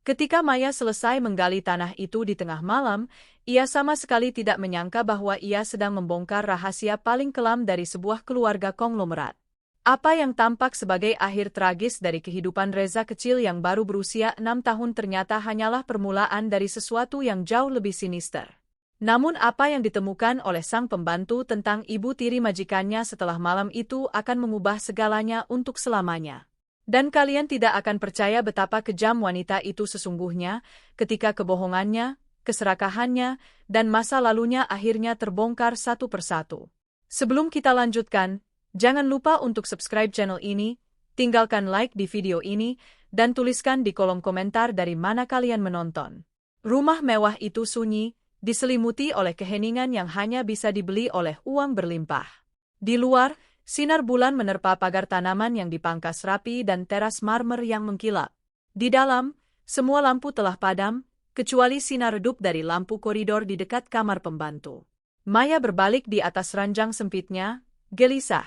Ketika Maya selesai menggali tanah itu di tengah malam, ia sama sekali tidak menyangka bahwa ia sedang membongkar rahasia paling kelam dari sebuah keluarga konglomerat. Apa yang tampak sebagai akhir tragis dari kehidupan Reza kecil yang baru berusia 6 tahun ternyata hanyalah permulaan dari sesuatu yang jauh lebih sinister. Namun apa yang ditemukan oleh sang pembantu tentang ibu tiri majikannya setelah malam itu akan mengubah segalanya untuk selamanya. Dan kalian tidak akan percaya betapa kejam wanita itu sesungguhnya ketika kebohongannya, keserakahannya, dan masa lalunya akhirnya terbongkar satu persatu. Sebelum kita lanjutkan, jangan lupa untuk subscribe channel ini, tinggalkan like di video ini, dan tuliskan di kolom komentar dari mana kalian menonton. Rumah mewah itu sunyi, diselimuti oleh keheningan yang hanya bisa dibeli oleh uang berlimpah. Di luar, sinar bulan menerpa pagar tanaman yang dipangkas rapi dan teras marmer yang mengkilap. Di dalam, semua lampu telah padam, kecuali sinar redup dari lampu koridor di dekat kamar pembantu. Maya berbalik di atas ranjang sempitnya, gelisah.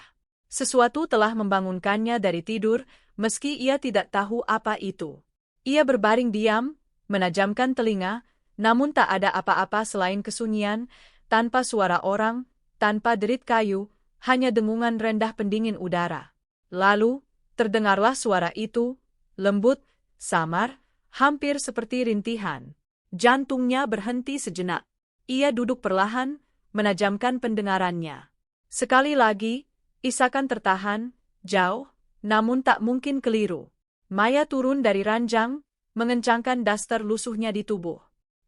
Sesuatu telah membangunkannya dari tidur, meski ia tidak tahu apa itu. Ia berbaring diam, menajamkan telinga, namun tak ada apa-apa selain kesunyian, tanpa suara orang, tanpa derit kayu, hanya dengungan rendah pendingin udara. Lalu, terdengarlah suara itu, lembut, samar, hampir seperti rintihan. Jantungnya berhenti sejenak. Ia duduk perlahan, menajamkan pendengarannya. Sekali lagi, isakan tertahan, jauh, namun tak mungkin keliru. Maya turun dari ranjang, mengencangkan daster lusuhnya di tubuh.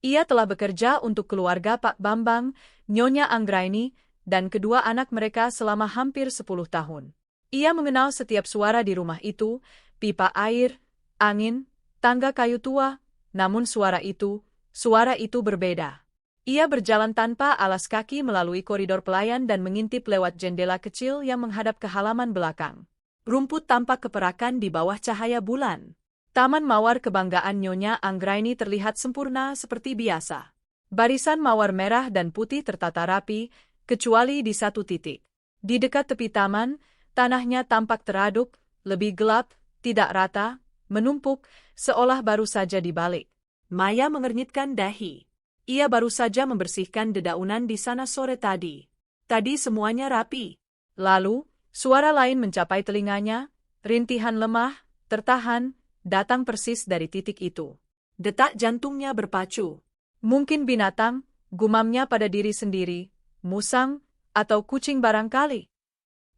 Ia telah bekerja untuk keluarga Pak Bambang, Nyonya Anggraini, dan kedua anak mereka selama hampir 10 tahun. Ia mengenal setiap suara di rumah itu, pipa air, angin, tangga kayu tua, namun suara itu berbeda. Ia berjalan tanpa alas kaki melalui koridor pelayan dan mengintip lewat jendela kecil yang menghadap ke halaman belakang. Rumput tampak keperakan di bawah cahaya bulan. Taman mawar kebanggaan Nyonya Anggraini terlihat sempurna seperti biasa. Barisan mawar merah dan putih tertata rapi, kecuali di satu titik. Di dekat tepi taman, tanahnya tampak teraduk, lebih gelap, tidak rata, menumpuk, seolah baru saja dibalik. Maya mengernyitkan dahi. Ia baru saja membersihkan dedaunan di sana sore tadi. Tadi semuanya rapi. Lalu, suara lain mencapai telinganya, rintihan lemah, tertahan, datang persis dari titik itu. Detak jantungnya berpacu. Mungkin binatang, gumamnya pada diri sendiri, musang, atau kucing barangkali.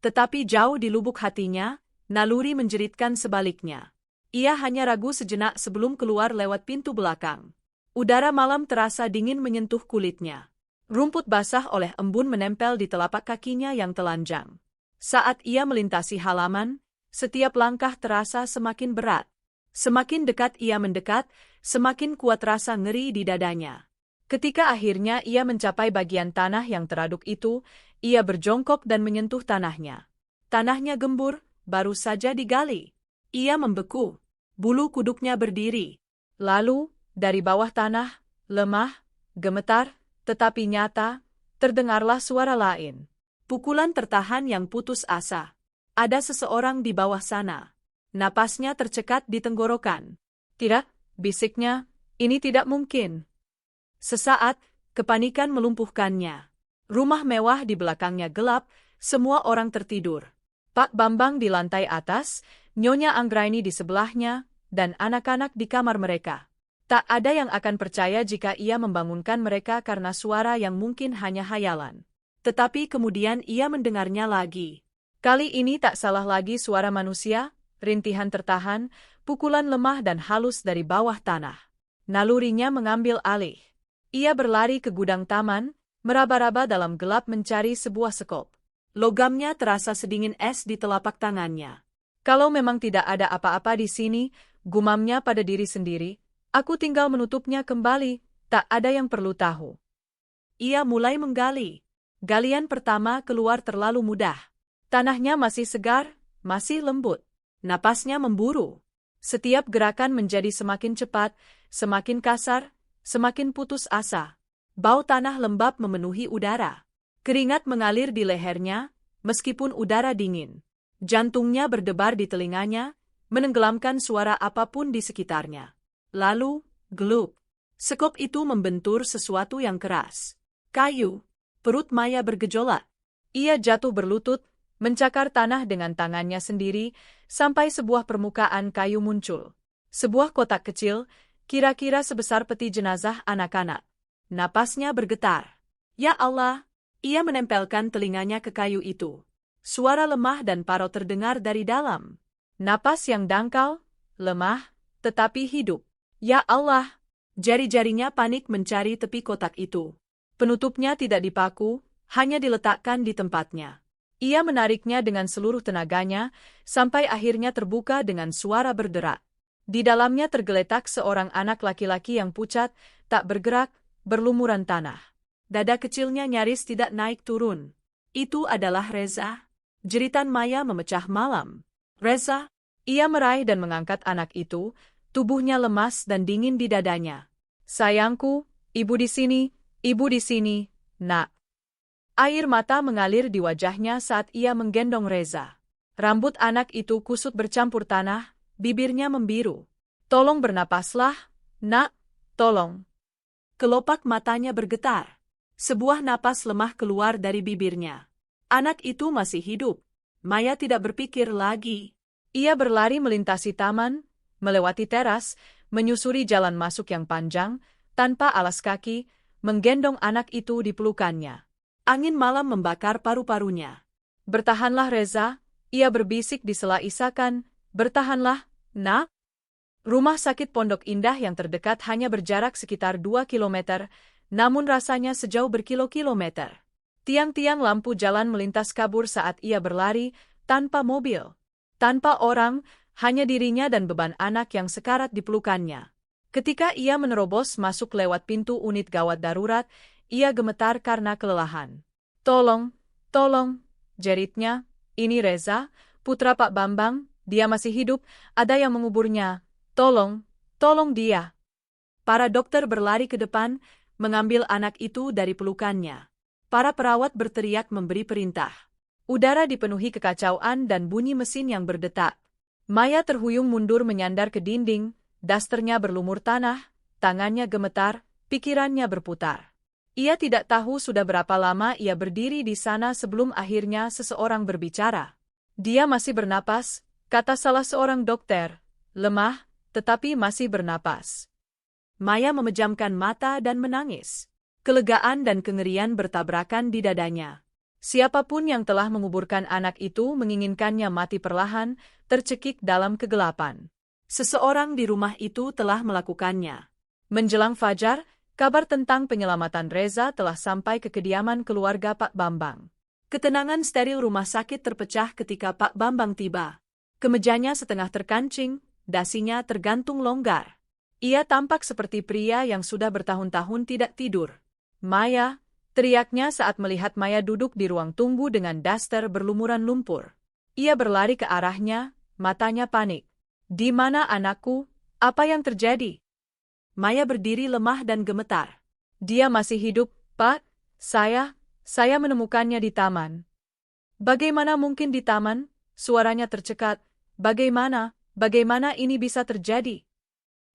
Tetapi jauh di lubuk hatinya, naluri menjeritkan sebaliknya. Ia hanya ragu sejenak sebelum keluar lewat pintu belakang. Udara malam terasa dingin menyentuh kulitnya. Rumput basah oleh embun menempel di telapak kakinya yang telanjang. Saat ia melintasi halaman, setiap langkah terasa semakin berat. Semakin dekat ia mendekat, semakin kuat rasa ngeri di dadanya. Ketika akhirnya ia mencapai bagian tanah yang teraduk itu, ia berjongkok dan menyentuh tanahnya. Tanahnya gembur, baru saja digali. Ia membeku. Bulu kuduknya berdiri. Lalu, dari bawah tanah, lemah, gemetar, tetapi nyata, terdengarlah suara lain. Pukulan tertahan yang putus asa. Ada seseorang di bawah sana. Napasnya tercekat di tenggorokan. Tidak, bisiknya, ini tidak mungkin. Sesaat, kepanikan melumpuhkannya. Rumah mewah di belakangnya gelap, semua orang tertidur. Pak Bambang di lantai atas, Nyonya Anggraini di sebelahnya, dan anak-anak di kamar mereka. Tak ada yang akan percaya jika ia membangunkan mereka karena suara yang mungkin hanya hayalan. Tetapi kemudian ia mendengarnya lagi. Kali ini tak salah lagi suara manusia, rintihan tertahan, pukulan lemah dan halus dari bawah tanah. Nalurinya mengambil alih. Ia berlari ke gudang taman, meraba-raba dalam gelap mencari sebuah sekop. Logamnya terasa sedingin es di telapak tangannya. Kalau memang tidak ada apa-apa di sini, gumamnya pada diri sendiri, aku tinggal menutupnya kembali, tak ada yang perlu tahu. Ia mulai menggali. Galian pertama keluar terlalu mudah. Tanahnya masih segar, masih lembut. Napasnya memburu. Setiap gerakan menjadi semakin cepat, semakin kasar, semakin putus asa. Bau tanah lembab memenuhi udara. Keringat mengalir di lehernya, meskipun udara dingin. Jantungnya berdebar di telinganya, menenggelamkan suara apapun di sekitarnya. Lalu, gelup. Sekop itu membentur sesuatu yang keras. Kayu. Perut Maya bergejolak. Ia jatuh berlutut, mencakar tanah dengan tangannya sendiri, sampai sebuah permukaan kayu muncul. Sebuah kotak kecil, kira-kira sebesar peti jenazah anak-anak. Napasnya bergetar. Ya Allah! Ia menempelkan telinganya ke kayu itu. Suara lemah dan parau terdengar dari dalam. Napas yang dangkal, lemah, tetapi hidup. Ya Allah! Jari-jarinya panik mencari tepi kotak itu. Penutupnya tidak dipaku, hanya diletakkan di tempatnya. Ia menariknya dengan seluruh tenaganya, sampai akhirnya terbuka dengan suara berderak. Di dalamnya tergeletak seorang anak laki-laki yang pucat, tak bergerak, berlumuran tanah. Dada kecilnya nyaris tidak naik turun. Itu adalah Reza. Jeritan Maya memecah malam. Reza! Ia meraih dan mengangkat anak itu, tubuhnya lemas dan dingin di dadanya. Sayangku, ibu di sini, nak. Air mata mengalir di wajahnya saat ia menggendong Reza. Rambut anak itu kusut bercampur tanah, bibirnya membiru. Tolong bernapaslah, nak, tolong. Kelopak matanya bergetar. Sebuah napas lemah keluar dari bibirnya. Anak itu masih hidup. Maya tidak berpikir lagi. Ia berlari melintasi taman, melewati teras, menyusuri jalan masuk yang panjang, tanpa alas kaki, menggendong anak itu di pelukannya. Angin malam membakar paru-parunya. Bertahanlah Reza, ia berbisik di sela isakan, bertahanlah, nak. Rumah sakit Pondok Indah yang terdekat hanya berjarak sekitar 2 kilometer, namun rasanya sejauh berkilo-kilometer. Tiang-tiang lampu jalan melintas kabur saat ia berlari, tanpa mobil. Tanpa orang, hanya dirinya dan beban anak yang sekarat di pelukannya. Ketika ia menerobos masuk lewat pintu unit gawat darurat, ia gemetar karena kelelahan. Tolong, jeritnya, ini Reza, putra Pak Bambang, dia masih hidup, ada yang menguburnya. Tolong dia. Para dokter berlari ke depan, mengambil anak itu dari pelukannya. Para perawat berteriak memberi perintah. Udara dipenuhi kekacauan dan bunyi mesin yang berdetak. Maya terhuyung mundur menyandar ke dinding, dasternya berlumur tanah, tangannya gemetar, pikirannya berputar. Ia tidak tahu sudah berapa lama ia berdiri di sana sebelum akhirnya seseorang berbicara. Dia masih bernapas, kata salah seorang dokter, lemah, tetapi masih bernapas. Maya memejamkan mata dan menangis. Kelegaan dan kengerian bertabrakan di dadanya. Siapapun yang telah menguburkan anak itu menginginkannya mati perlahan, tercekik dalam kegelapan. Seseorang di rumah itu telah melakukannya. Menjelang fajar, kabar tentang penyelamatan Reza telah sampai ke kediaman keluarga Pak Bambang. Ketenangan steril rumah sakit terpecah ketika Pak Bambang tiba. Kemejanya setengah terkancing, dasinya tergantung longgar. Ia tampak seperti pria yang sudah bertahun-tahun tidak tidur. Maya, teriaknya saat melihat Maya duduk di ruang tunggu dengan daster berlumuran lumpur. Ia berlari ke arahnya, matanya panik. Di mana anakku? Apa yang terjadi? Maya berdiri lemah dan gemetar. Dia masih hidup, Pak. Saya menemukannya di taman. Bagaimana mungkin di taman? Suaranya tercekat. Bagaimana ini bisa terjadi?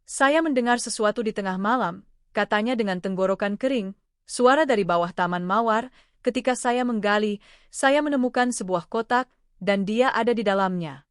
Saya mendengar sesuatu di tengah malam, katanya dengan tenggorokan kering, suara dari bawah taman mawar, ketika saya menggali, saya menemukan sebuah kotak, dan dia ada di dalamnya.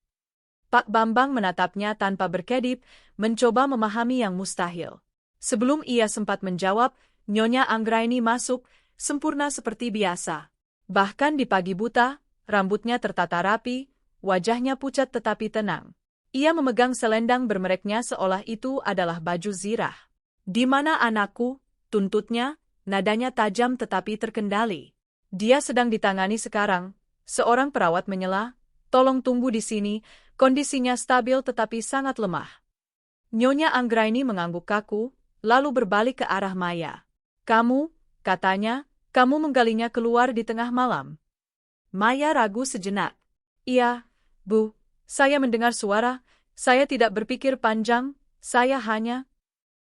Pak Bambang menatapnya tanpa berkedip, mencoba memahami yang mustahil. Sebelum ia sempat menjawab, Nyonya Anggraini masuk, sempurna seperti biasa. Bahkan di pagi buta, rambutnya tertata rapi, wajahnya pucat tetapi tenang. Ia memegang selendang bermereknya seolah itu adalah baju zirah. Di mana anakku? Tuntutnya, nadanya tajam tetapi terkendali. Dia sedang ditangani sekarang. Seorang perawat menyela, tolong tunggu di sini, kondisinya stabil tetapi sangat lemah. Nyonya Anggraini mengangguk kaku, lalu berbalik ke arah Maya. Kamu, katanya, kamu menggalinya keluar di tengah malam. Maya ragu sejenak. Iya, Bu. Saya mendengar suara, saya tidak berpikir panjang, saya hanya...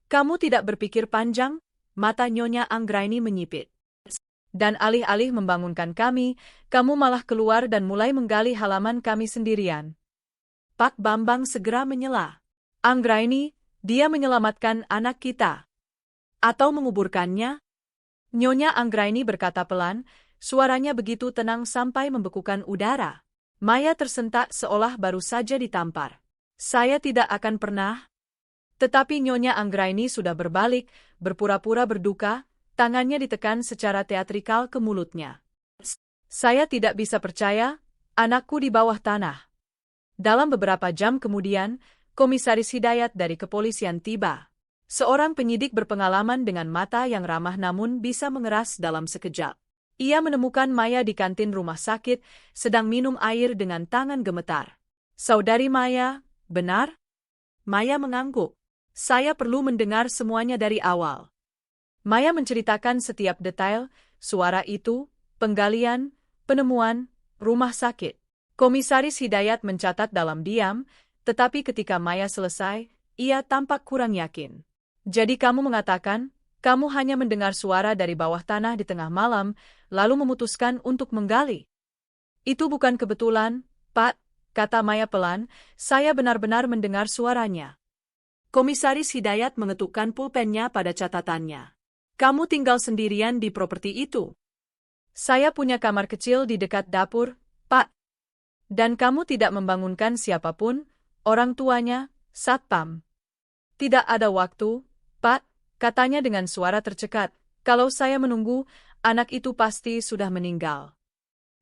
Kamu tidak berpikir panjang? Mata Nyonya Anggraini menyipit. Dan alih-alih membangunkan kami, kamu malah keluar dan mulai menggali halaman kami sendirian. Pak Bambang segera menyela. Anggraini, Dia menyelamatkan anak kita. Atau menguburkannya? Nyonya Anggraini berkata pelan, suaranya begitu tenang sampai membekukan udara. Maya tersentak seolah baru saja ditampar. Saya tidak akan pernah. Tetapi Nyonya Anggraini sudah berbalik, berpura-pura berduka, tangannya ditekan secara teatrikal ke mulutnya. Saya tidak bisa percaya, anakku di bawah tanah. Dalam beberapa jam kemudian, Komisaris Hidayat dari kepolisian tiba. Seorang penyidik berpengalaman dengan mata yang ramah namun bisa mengeras dalam sekejap. Ia menemukan Maya di kantin rumah sakit, sedang minum air dengan tangan gemetar. Saudari Maya, benar? Maya mengangguk. Saya perlu mendengar semuanya dari awal. Maya menceritakan setiap detail, suara itu, penggalian, penemuan, rumah sakit. Komisaris Hidayat mencatat dalam diam, tetapi ketika Maya selesai, ia tampak kurang yakin. Jadi kamu mengatakan, kamu hanya mendengar suara dari bawah tanah di tengah malam, lalu memutuskan untuk menggali. Itu bukan kebetulan, Pak, kata Maya pelan, saya benar-benar mendengar suaranya. Komisaris Hidayat mengetukkan pulpennya pada catatannya. Kamu tinggal sendirian di properti itu. Saya punya kamar kecil di dekat dapur, Pak. Dan kamu tidak membangunkan siapapun, orang tuanya, satpam. Tidak ada waktu, Pak, katanya dengan suara tercekat. Kalau saya menunggu, anak itu pasti sudah meninggal.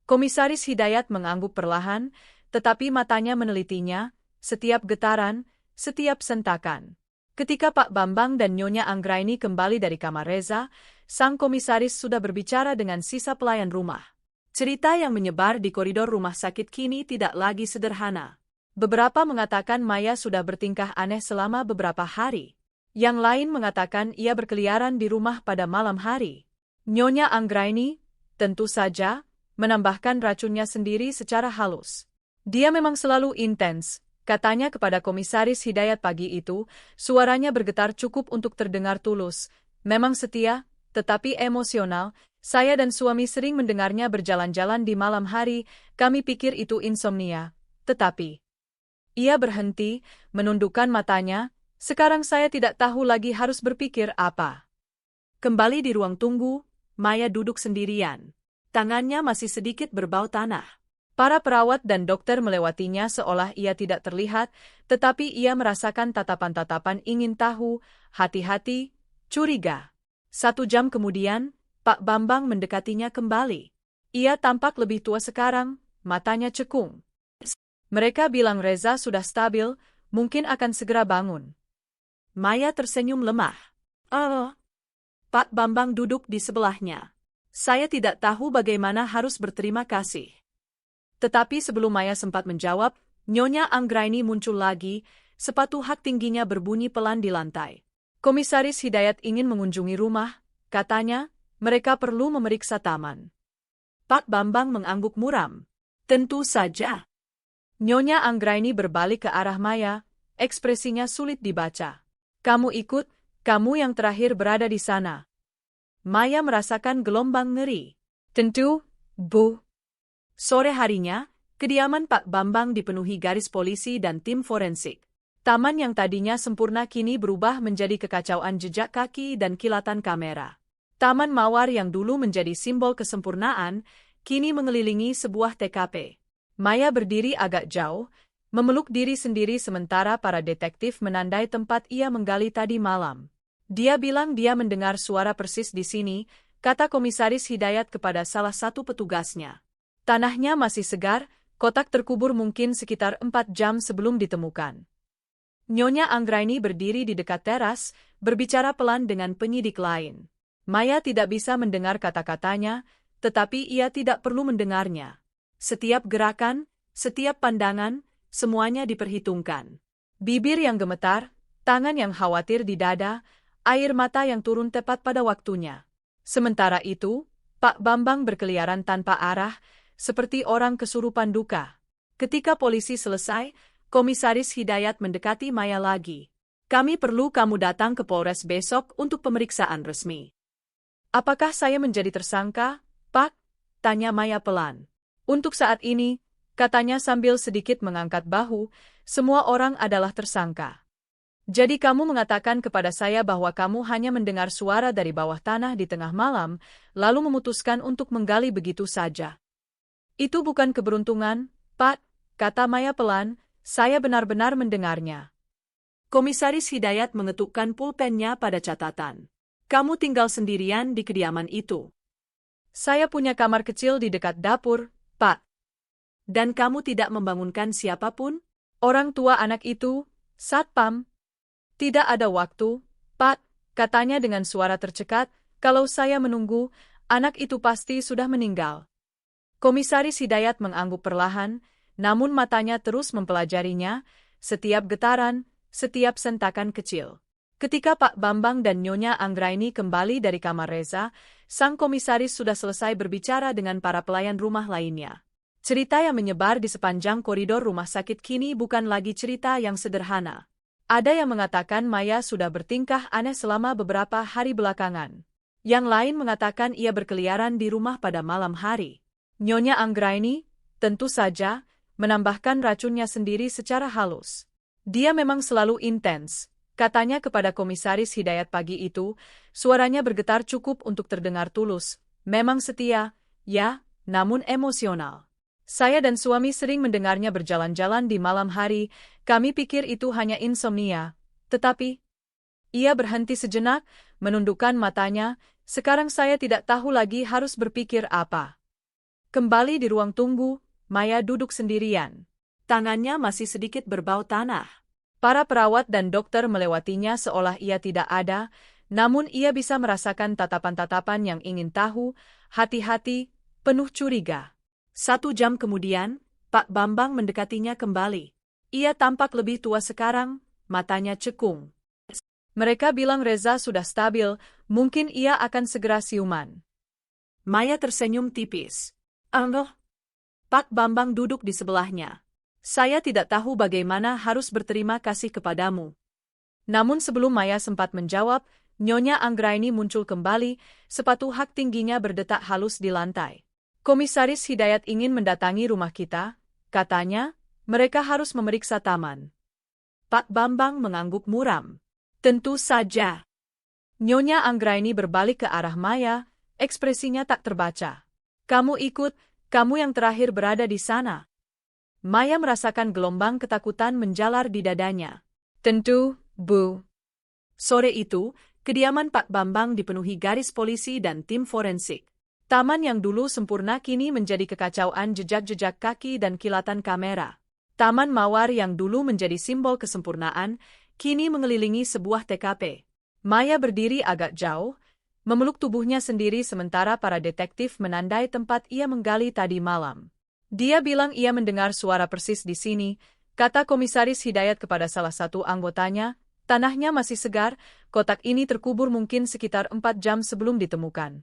Komisaris Hidayat mengangguk perlahan, tetapi matanya menelitinya, setiap getaran, setiap sentakan. Ketika Pak Bambang dan Nyonya Anggraini kembali dari kamar Reza, sang komisaris sudah berbicara dengan sisa pelayan rumah. Cerita yang menyebar di koridor rumah sakit kini tidak lagi sederhana. Beberapa mengatakan Maya sudah bertingkah aneh selama beberapa hari. Yang lain mengatakan ia berkeliaran di rumah pada malam hari. Nyonya Anggraini, tentu saja, menambahkan racunnya sendiri secara halus. Dia memang selalu intens, katanya kepada Komisaris Hidayat pagi itu, suaranya bergetar cukup untuk terdengar tulus. Memang setia, tetapi emosional. Saya dan suami sering mendengarnya berjalan-jalan di malam hari, kami pikir itu insomnia. Tetapi ia berhenti, menundukkan matanya. Sekarang saya tidak tahu lagi harus berpikir apa. Kembali di ruang tunggu, Maya duduk sendirian. Tangannya masih sedikit berbau tanah. Para perawat dan dokter melewatinya seolah ia tidak terlihat, tetapi ia merasakan tatapan-tatapan ingin tahu, hati-hati, curiga. 1 jam kemudian, Pak Bambang mendekatinya kembali. Ia tampak lebih tua sekarang, matanya cekung. Mereka bilang Reza sudah stabil, mungkin akan segera bangun. Maya tersenyum lemah. Pak Bambang duduk di sebelahnya. Saya tidak tahu bagaimana harus berterima kasih. Tetapi sebelum Maya sempat menjawab, Nyonya Anggraini muncul lagi, sepatu hak tingginya berbunyi pelan di lantai. Komisaris Hidayat ingin mengunjungi rumah, katanya, mereka perlu memeriksa taman. Pak Bambang mengangguk muram. Tentu saja. Nyonya Anggraini berbalik ke arah Maya, ekspresinya sulit dibaca. Kamu ikut, kamu yang terakhir berada di sana. Maya merasakan gelombang ngeri. Tentu, Bu. Sore harinya, kediaman Pak Bambang dipenuhi garis polisi dan tim forensik. Taman yang tadinya sempurna kini berubah menjadi kekacauan jejak kaki dan kilatan kamera. Taman Mawar yang dulu menjadi simbol kesempurnaan, kini mengelilingi sebuah TKP. Maya berdiri agak jauh, memeluk diri sendiri sementara para detektif menandai tempat ia menggali tadi malam. Dia bilang dia mendengar suara persis di sini, kata Komisaris Hidayat kepada salah satu petugasnya. Tanahnya masih segar, kotak terkubur mungkin sekitar 4 jam sebelum ditemukan. Nyonya Anggraini berdiri di dekat teras, berbicara pelan dengan penyidik lain. Maya tidak bisa mendengar kata-katanya, tetapi ia tidak perlu mendengarnya. Setiap gerakan, setiap pandangan, semuanya diperhitungkan. Bibir yang gemetar, tangan yang khawatir di dada, air mata yang turun tepat pada waktunya. Sementara itu, Pak Bambang berkeliaran tanpa arah, seperti orang kesurupan duka. Ketika polisi selesai, Komisaris Hidayat mendekati Maya lagi. Kami perlu kamu datang ke Polres besok untuk pemeriksaan resmi. Apakah saya menjadi tersangka, Pak? Tanya Maya pelan. Untuk saat ini, katanya sambil sedikit mengangkat bahu, semua orang adalah tersangka. Jadi kamu mengatakan kepada saya bahwa kamu hanya mendengar suara dari bawah tanah di tengah malam, lalu memutuskan untuk menggali begitu saja. Itu bukan keberuntungan, Pak, kata Maya pelan, saya benar-benar mendengarnya. Komisaris Hidayat mengetukkan pulpennya pada catatan. Kamu tinggal sendirian di kediaman itu. Saya punya kamar kecil di dekat dapur, Pak. Dan kamu tidak membangunkan siapapun? Orang tua anak itu, satpam. Tidak ada waktu, Pak, katanya dengan suara tercekat, kalau saya menunggu, anak itu pasti sudah meninggal. Komisaris Hidayat mengangguk perlahan, namun matanya terus mempelajarinya, setiap getaran, setiap sentakan kecil. Ketika Pak Bambang dan Nyonya Anggraini kembali dari kamar Reza, sang komisaris sudah selesai berbicara dengan para pelayan rumah lainnya. Cerita yang menyebar di sepanjang koridor rumah sakit kini bukan lagi cerita yang sederhana. Ada yang mengatakan Maya sudah bertingkah aneh selama beberapa hari belakangan. Yang lain mengatakan ia berkeliaran di rumah pada malam hari. Nyonya Anggraini, tentu saja, menambahkan racunnya sendiri secara halus. Dia memang selalu intens, katanya kepada Komisaris Hidayat pagi itu, suaranya bergetar cukup untuk terdengar tulus. Memang setia, ya, namun emosional. Saya dan suami sering mendengarnya berjalan-jalan di malam hari, kami pikir itu hanya insomnia, tetapi... Ia berhenti sejenak, menundukkan matanya, sekarang saya tidak tahu lagi harus berpikir apa. Kembali di ruang tunggu, Maya duduk sendirian. Tangannya masih sedikit berbau tanah. Para perawat dan dokter melewatinya seolah ia tidak ada, namun ia bisa merasakan tatapan-tatapan yang ingin tahu, hati-hati, penuh curiga. 1 jam kemudian, Pak Bambang mendekatinya kembali. Ia tampak lebih tua sekarang, matanya cekung. Mereka bilang Reza sudah stabil, mungkin ia akan segera siuman. Maya tersenyum tipis. Pak Bambang duduk di sebelahnya. Saya tidak tahu bagaimana harus berterima kasih kepadamu. Namun sebelum Maya sempat menjawab, Nyonya Anggraini muncul kembali, sepatu hak tingginya berdetak halus di lantai. Komisaris Hidayat ingin mendatangi rumah kita, katanya, mereka harus memeriksa taman. Pak Bambang mengangguk muram. Tentu saja. Nyonya Anggraini berbalik ke arah Maya, ekspresinya tak terbaca. Kamu ikut, kamu yang terakhir berada di sana. Maya merasakan gelombang ketakutan menjalar di dadanya. Tentu, Bu. Sore itu, kediaman Pak Bambang dipenuhi garis polisi dan tim forensik. Taman yang dulu sempurna kini menjadi kekacauan jejak-jejak kaki dan kilatan kamera. Taman Mawar yang dulu menjadi simbol kesempurnaan, kini mengelilingi sebuah TKP. Maya berdiri agak jauh, memeluk tubuhnya sendiri sementara para detektif menandai tempat ia menggali tadi malam. Dia bilang ia mendengar suara persis di sini, kata Komisaris Hidayat kepada salah satu anggotanya, tanahnya masih segar, kotak ini terkubur mungkin sekitar 4 jam sebelum ditemukan.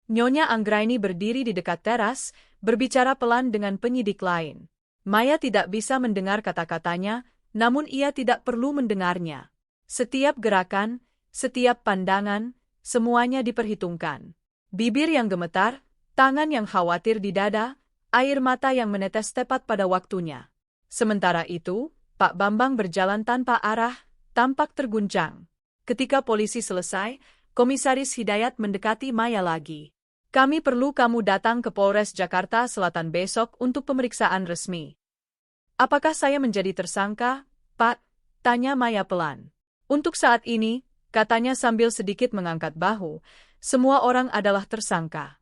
Nyonya Anggraini berdiri di dekat teras, berbicara pelan dengan penyidik lain. Maya tidak bisa mendengar kata-katanya, namun ia tidak perlu mendengarnya. Setiap gerakan, setiap pandangan, semuanya diperhitungkan. Bibir yang gemetar, tangan yang khawatir di dada, air mata yang menetes tepat pada waktunya. Sementara itu, Pak Bambang berjalan tanpa arah, tampak terguncang. Ketika polisi selesai, Komisaris Hidayat mendekati Maya lagi. Kami perlu kamu datang ke Polres Jakarta Selatan besok untuk pemeriksaan resmi. Apakah saya menjadi tersangka, Pak? Tanya Maya pelan. Untuk saat ini, katanya sambil sedikit mengangkat bahu, semua orang adalah tersangka.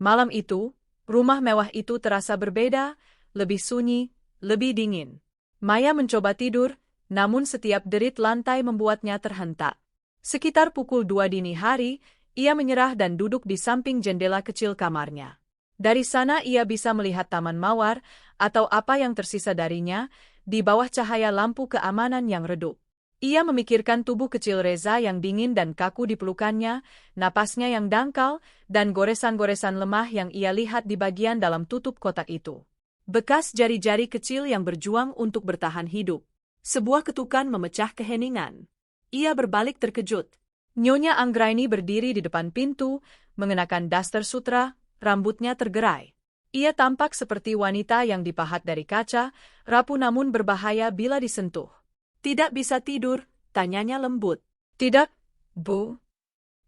Malam itu, rumah mewah itu terasa berbeda, lebih sunyi, lebih dingin. Maya mencoba tidur, namun setiap derit lantai membuatnya terhentak. Sekitar pukul 2 dini hari, ia menyerah dan duduk di samping jendela kecil kamarnya. Dari sana ia bisa melihat Taman Mawar, atau apa yang tersisa darinya, di bawah cahaya lampu keamanan yang redup. Ia memikirkan tubuh kecil Reza yang dingin dan kaku di pelukannya, napasnya yang dangkal, dan goresan-goresan lemah yang ia lihat di bagian dalam tutup kotak itu. Bekas jari-jari kecil yang berjuang untuk bertahan hidup. Sebuah ketukan memecah keheningan. Ia berbalik terkejut. Nyonya Anggraini berdiri di depan pintu, mengenakan daster sutra, rambutnya tergerai. Ia tampak seperti wanita yang dipahat dari kaca, rapuh namun berbahaya bila disentuh. Tidak bisa tidur, tanyanya lembut. Tidak, Bu.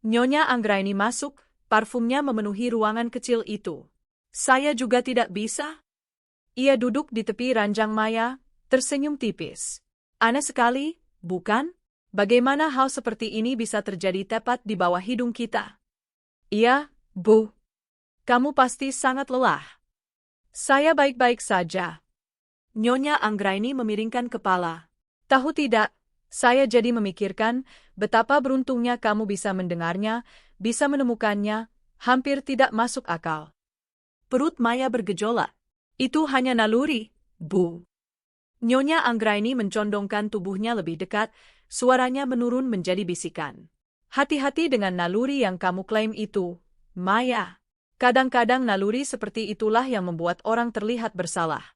Nyonya Anggraini masuk, parfumnya memenuhi ruangan kecil itu. Saya juga tidak bisa. Ia duduk di tepi ranjang Maya, tersenyum tipis. Aneh sekali, bukan? Bagaimana hal seperti ini bisa terjadi tepat di bawah hidung kita? Iya, Bu. Kamu pasti sangat lelah. Saya baik-baik saja. Nyonya Anggraini memiringkan kepala. Tahu tidak, saya jadi memikirkan betapa beruntungnya kamu bisa mendengarnya, bisa menemukannya, hampir tidak masuk akal. Perut Maya bergejolak. Itu hanya naluri, Bu. Nyonya Anggraini mencondongkan tubuhnya lebih dekat, suaranya menurun menjadi bisikan. Hati-hati dengan naluri yang kamu klaim itu, Maya. Kadang-kadang naluri seperti itulah yang membuat orang terlihat bersalah.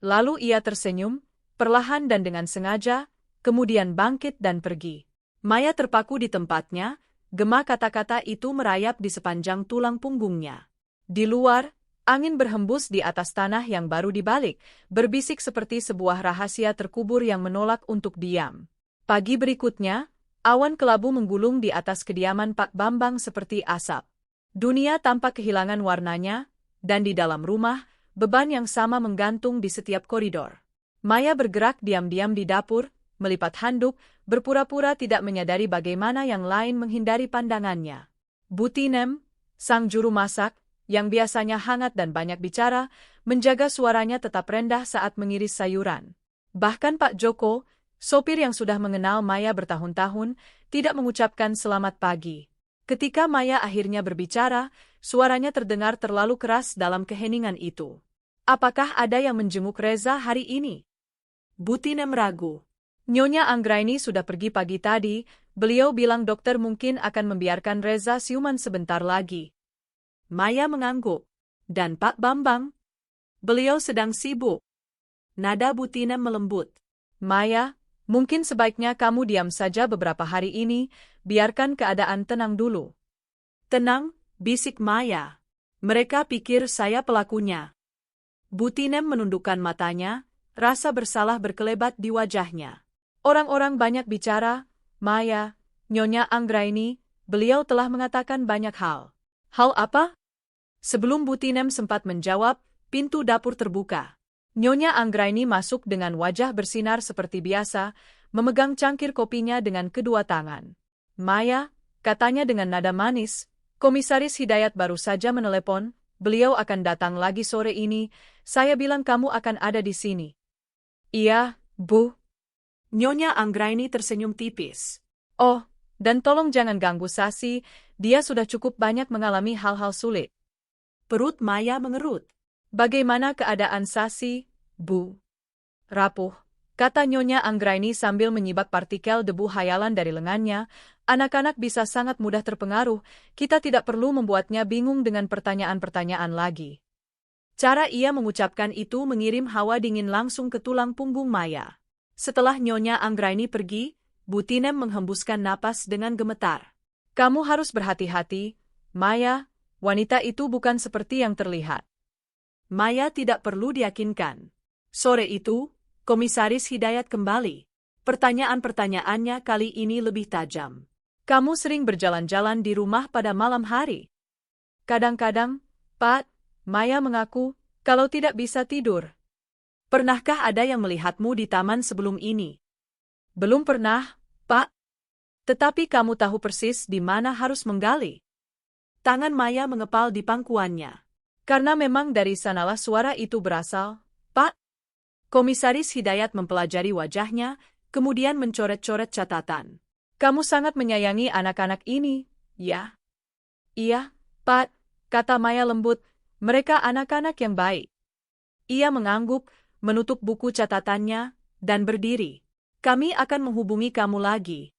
Lalu ia tersenyum, perlahan dan dengan sengaja, kemudian bangkit dan pergi. Maya terpaku di tempatnya, gema kata-kata itu merayap di sepanjang tulang punggungnya. Di luar, angin berhembus di atas tanah yang baru dibalik, berbisik seperti sebuah rahasia terkubur yang menolak untuk diam. Pagi berikutnya, awan kelabu menggulung di atas kediaman Pak Bambang seperti asap. Dunia tampak kehilangan warnanya, dan di dalam rumah, beban yang sama menggantung di setiap koridor. Maya bergerak diam-diam di dapur, melipat handuk, berpura-pura tidak menyadari bagaimana yang lain menghindari pandangannya. Bu Tinem, sang juru masak, yang biasanya hangat dan banyak bicara, menjaga suaranya tetap rendah saat mengiris sayuran. Bahkan Pak Joko, sopir yang sudah mengenal Maya bertahun-tahun, tidak mengucapkan selamat pagi. Ketika Maya akhirnya berbicara, suaranya terdengar terlalu keras dalam keheningan itu. Apakah ada yang menjenguk Reza hari ini? Bu Tinem ragu. Nyonya Anggraini sudah pergi pagi tadi, beliau bilang dokter mungkin akan membiarkan Reza siuman sebentar lagi. Maya mengangguk. Dan Pak Bambang? Beliau sedang sibuk. Nada Bu Tinem melembut. Maya, mungkin sebaiknya kamu diam saja beberapa hari ini, biarkan keadaan tenang dulu. Tenang, bisik Maya. Mereka pikir saya pelakunya. Bu Tinem menundukkan matanya, rasa bersalah berkelebat di wajahnya. Orang-orang banyak bicara, Maya, Nyonya Anggraini, beliau telah mengatakan banyak hal. Hal apa? Sebelum Bu Tinem sempat menjawab, pintu dapur terbuka. Nyonya Anggraini masuk dengan wajah bersinar seperti biasa, memegang cangkir kopinya dengan kedua tangan. Maya, katanya dengan nada manis, Komisaris Hidayat baru saja menelepon, beliau akan datang lagi sore ini, saya bilang kamu akan ada di sini. Iya, Bu. Nyonya Anggraini tersenyum tipis. Oh, dan tolong jangan ganggu Sasi, dia sudah cukup banyak mengalami hal-hal sulit. Perut Maya mengerut. Bagaimana keadaan Sasi, Bu? Rapuh, kata Nyonya Anggraini sambil menyibak partikel debu hayalan dari lengannya. Anak-anak bisa sangat mudah terpengaruh, kita tidak perlu membuatnya bingung dengan pertanyaan-pertanyaan lagi. Cara ia mengucapkan itu mengirim hawa dingin langsung ke tulang punggung Maya. Setelah Nyonya Anggraini pergi, Bu Tinem menghembuskan napas dengan gemetar. Kamu harus berhati-hati, Maya, wanita itu bukan seperti yang terlihat. Maya tidak perlu diyakinkan. Sore itu, Komisaris Hidayat kembali. Pertanyaan-pertanyaannya kali ini lebih tajam. Kamu sering berjalan-jalan di rumah pada malam hari? Kadang-kadang, Pak, Maya mengaku, kalau tidak bisa tidur. Pernahkah ada yang melihatmu di taman sebelum ini? Belum pernah, Pak. Tetapi kamu tahu persis di mana harus menggali. Tangan Maya mengepal di pangkuannya. Karena memang dari sanalah suara itu berasal, Pak. Komisaris Hidayat mempelajari wajahnya, kemudian mencoret-coret catatan. Kamu sangat menyayangi anak-anak ini, ya? Iya, Pak, kata Maya lembut, mereka anak-anak yang baik. Ia mengangguk, menutup buku catatannya, dan berdiri. Kami akan menghubungi kamu lagi.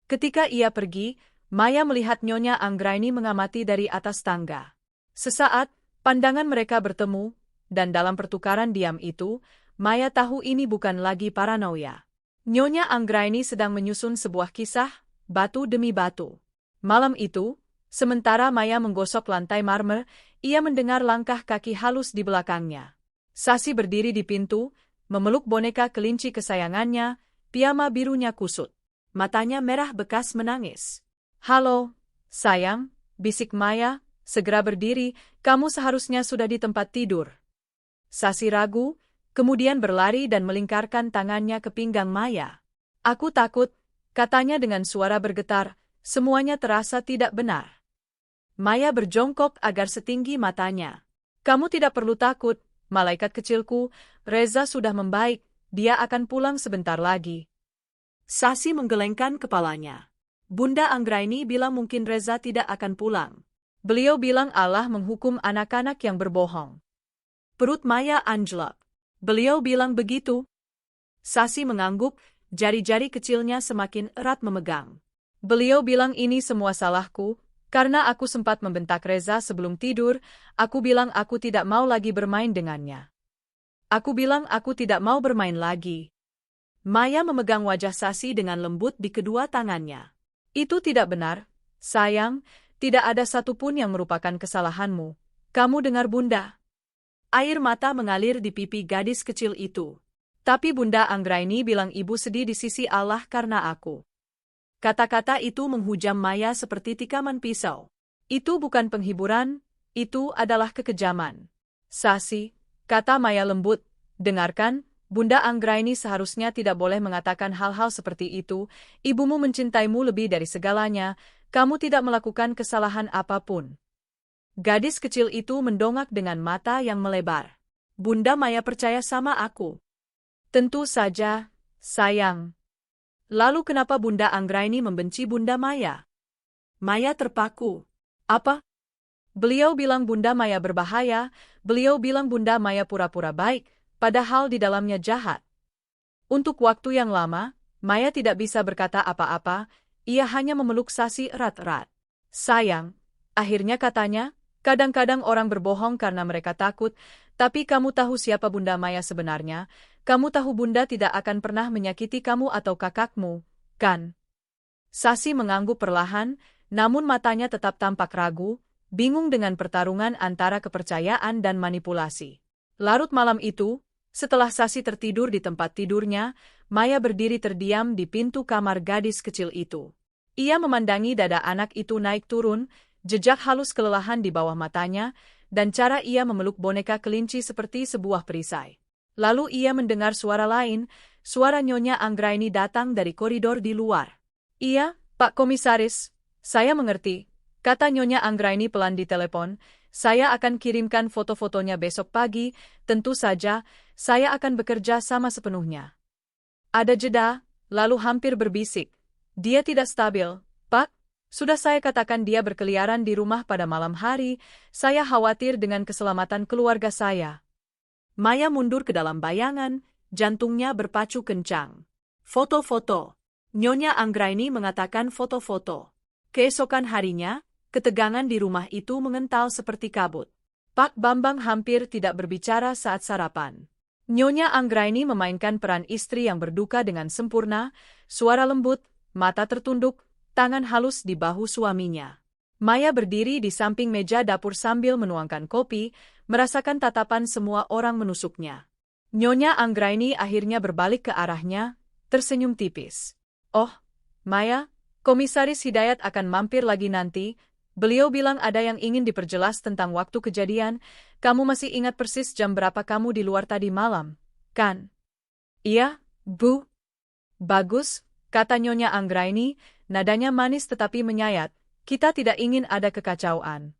Ketika ia pergi, Maya melihat Nyonya Anggraini mengamati dari atas tangga. Sesaat, pandangan mereka bertemu, dan dalam pertukaran diam itu, Maya tahu ini bukan lagi paranoia. Nyonya Anggraini sedang menyusun sebuah kisah, batu demi batu. Malam itu, sementara Maya menggosok lantai marmer, ia mendengar langkah kaki halus di belakangnya. Sasi berdiri di pintu, memeluk boneka kelinci kesayangannya, piyama birunya kusut. Matanya merah bekas menangis. Halo, sayang, bisik Maya, segera berdiri, kamu seharusnya sudah di tempat tidur. Sasi ragu, kemudian berlari dan melingkarkan tangannya ke pinggang Maya. Aku takut, katanya dengan suara bergetar, semuanya terasa tidak benar. Maya berjongkok agar setinggi matanya. Kamu tidak perlu takut, malaikat kecilku, Reza sudah membaik, dia akan pulang sebentar lagi. Sasi menggelengkan kepalanya. Bunda Anggraini bilang mungkin Reza tidak akan pulang. Beliau bilang Allah menghukum anak-anak yang berbohong. Perut Maya anjlok. Beliau bilang begitu. Sasi mengangguk, jari-jari kecilnya semakin erat memegang. Beliau bilang ini semua salahku, karena aku sempat membentak Reza sebelum tidur, aku bilang aku tidak mau lagi bermain dengannya. Aku bilang aku tidak mau bermain lagi. Maya memegang wajah Sasi dengan lembut di kedua tangannya. Itu tidak benar, sayang, tidak ada satupun yang merupakan kesalahanmu. Kamu dengar Bunda? Air mata mengalir di pipi gadis kecil itu. Tapi Bunda Anggraini bilang ibu sedih di sisi Allah karena aku. Kata-kata itu menghujam Maya seperti tikaman pisau. Itu bukan penghiburan, itu adalah kekejaman. Sasi, kata Maya lembut, dengarkan, Bunda Anggraini seharusnya tidak boleh mengatakan hal-hal seperti itu, ibumu mencintaimu lebih dari segalanya, kamu tidak melakukan kesalahan apapun. Gadis kecil itu mendongak dengan mata yang melebar. Bunda Maya percaya sama aku. Tentu saja, sayang. Lalu kenapa Bunda Anggraini membenci Bunda Maya? Maya terpaku. Apa? Beliau bilang Bunda Maya berbahaya, beliau bilang Bunda Maya pura-pura baik, padahal di dalamnya jahat. Untuk waktu yang lama, Maya tidak bisa berkata apa-apa, ia hanya memeluk Sasi erat-erat. Sayang, akhirnya katanya, kadang-kadang orang berbohong karena mereka takut, tapi kamu tahu siapa Bunda Maya sebenarnya, kamu tahu Bunda tidak akan pernah menyakiti kamu atau kakakmu, kan? Sasi mengangguk perlahan, namun matanya tetap tampak ragu, bingung dengan pertarungan antara kepercayaan dan manipulasi. Larut malam itu, setelah Sasi tertidur di tempat tidurnya, Maya berdiri terdiam di pintu kamar gadis kecil itu. Ia memandangi dada anak itu naik turun, jejak halus kelelahan di bawah matanya, dan cara ia memeluk boneka kelinci seperti sebuah perisai. Lalu ia mendengar suara lain, suara Nyonya Anggraini datang dari koridor di luar. Iya, Pak Komisaris, saya mengerti, kata Nyonya Anggraini pelan di telepon, saya akan kirimkan foto-fotonya besok pagi, tentu saja, saya akan bekerja sama sepenuhnya. Ada jeda, lalu hampir berbisik. Dia tidak stabil, Pak. Sudah saya katakan dia berkeliaran di rumah pada malam hari, saya khawatir dengan keselamatan keluarga saya. Maya mundur ke dalam bayangan, jantungnya berpacu kencang. Foto-foto. Nyonya Anggraini mengatakan foto-foto. Keesokan harinya, ketegangan di rumah itu mengental seperti kabut. Pak Bambang hampir tidak berbicara saat sarapan. Nyonya Anggraini memainkan peran istri yang berduka dengan sempurna, suara lembut, mata tertunduk, tangan halus di bahu suaminya. Maya berdiri di samping meja dapur sambil menuangkan kopi, merasakan tatapan semua orang menusuknya. Nyonya Anggraini akhirnya berbalik ke arahnya, tersenyum tipis. Oh, Maya, Komisaris Hidayat akan mampir lagi nanti. Beliau bilang ada yang ingin diperjelas tentang waktu kejadian. Kamu masih ingat persis jam berapa kamu di luar tadi malam, kan? Iya, Bu. Bagus, kata Nyonya Anggraini, nadanya manis tetapi menyayat. Kita tidak ingin ada kekacauan.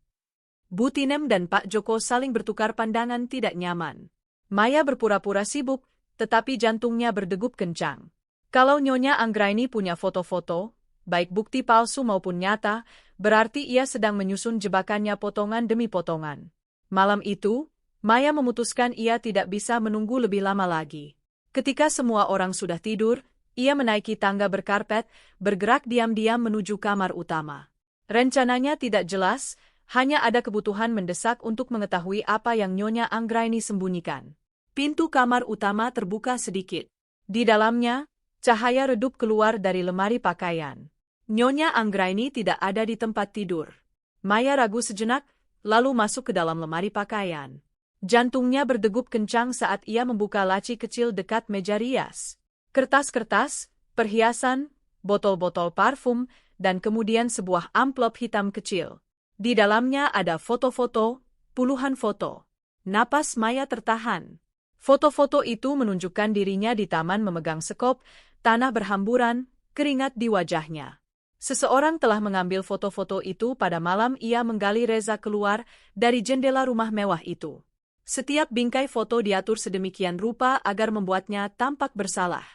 Bu Tinem dan Pak Joko saling bertukar pandangan tidak nyaman. Maya berpura-pura sibuk, tetapi jantungnya berdegup kencang. Kalau Nyonya Anggraini punya foto-foto, baik bukti palsu maupun nyata, berarti ia sedang menyusun jebakannya potongan demi potongan. Malam itu, Maya memutuskan ia tidak bisa menunggu lebih lama lagi. Ketika semua orang sudah tidur, ia menaiki tangga berkarpet, bergerak diam-diam menuju kamar utama. Rencananya tidak jelas, hanya ada kebutuhan mendesak untuk mengetahui apa yang Nyonya Anggraini sembunyikan. Pintu kamar utama terbuka sedikit. Di dalamnya, cahaya redup keluar dari lemari pakaian. Nyonya Anggraini tidak ada di tempat tidur. Maya ragu sejenak, lalu masuk ke dalam lemari pakaian. Jantungnya berdegup kencang saat ia membuka laci kecil dekat meja rias. Kertas-kertas, perhiasan, botol-botol parfum, dan kemudian sebuah amplop hitam kecil. Di dalamnya ada foto-foto, puluhan foto. Napas Maya tertahan. Foto-foto itu menunjukkan dirinya di taman memegang sekop, tanah berhamburan, keringat di wajahnya. Seseorang telah mengambil foto-foto itu pada malam ia menggali Reza keluar dari jendela rumah mewah itu. Setiap bingkai foto diatur sedemikian rupa agar membuatnya tampak bersalah.